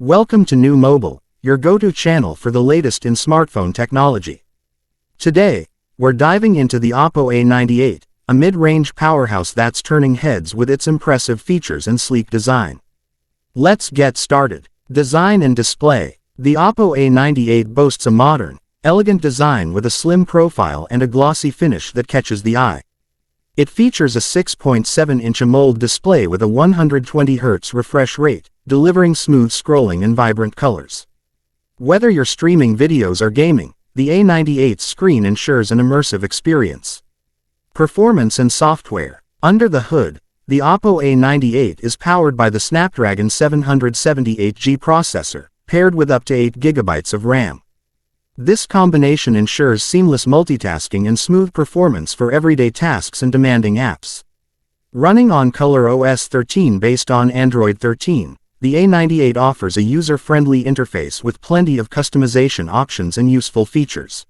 Welcome to New Mobile, your go-to channel for the latest in smartphone technology. Today, we're diving into the Oppo A98, a mid-range powerhouse that's turning heads with its impressive features and sleek design. Let's get started. Design and display. The Oppo A98 boasts a modern, elegant design with a slim profile and a glossy finish that catches the eye. It features a 6.7-inch AMOLED display with a 120Hz refresh rate, delivering smooth scrolling and vibrant colors. Whether you're streaming videos or gaming, the A98's screen ensures an immersive experience. Performance and software. Under the hood, the Oppo A98 is powered by the Snapdragon 778G processor, paired with up to 8 GB of RAM. This combination ensures seamless multitasking and smooth performance for everyday tasks and demanding apps. Running on ColorOS 13 based on Android 13, the A98 offers a user-friendly interface with plenty of customization options and useful features.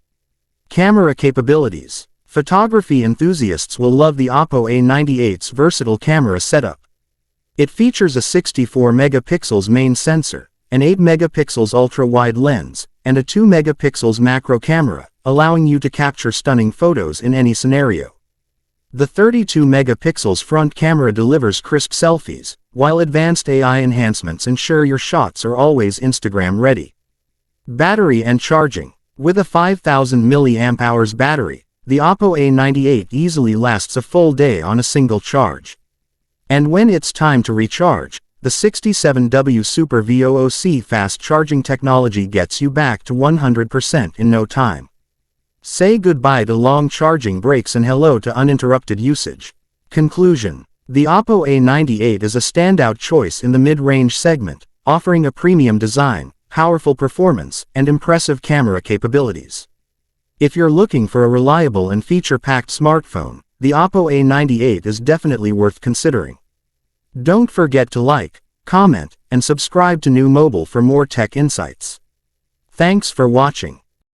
Camera capabilities. Photography enthusiasts will love the Oppo A98's versatile camera setup. It features a 64-megapixels main sensor, an 8-megapixels ultra-wide lens, and a 2-megapixels macro camera, allowing you to capture stunning photos in any scenario. The 32-megapixels front camera delivers crisp selfies, while advanced AI enhancements ensure your shots are always Instagram-ready. Battery and charging. With a 5000 mAh battery, the Oppo A98 easily lasts a full day on a single charge. And when it's time to recharge, the 67W SuperVOOC fast charging technology gets you back to 100% in no time. Say goodbye to long charging breaks and hello to uninterrupted usage. Conclusion. The Oppo A98 is a standout choice in the mid-range segment, offering a premium design, powerful performance, and impressive camera capabilities. If you're looking for a reliable and feature-packed smartphone, the Oppo A98 is definitely worth considering. Don't forget to like, comment, and subscribe to New Mobile for more tech insights. Thanks for watching.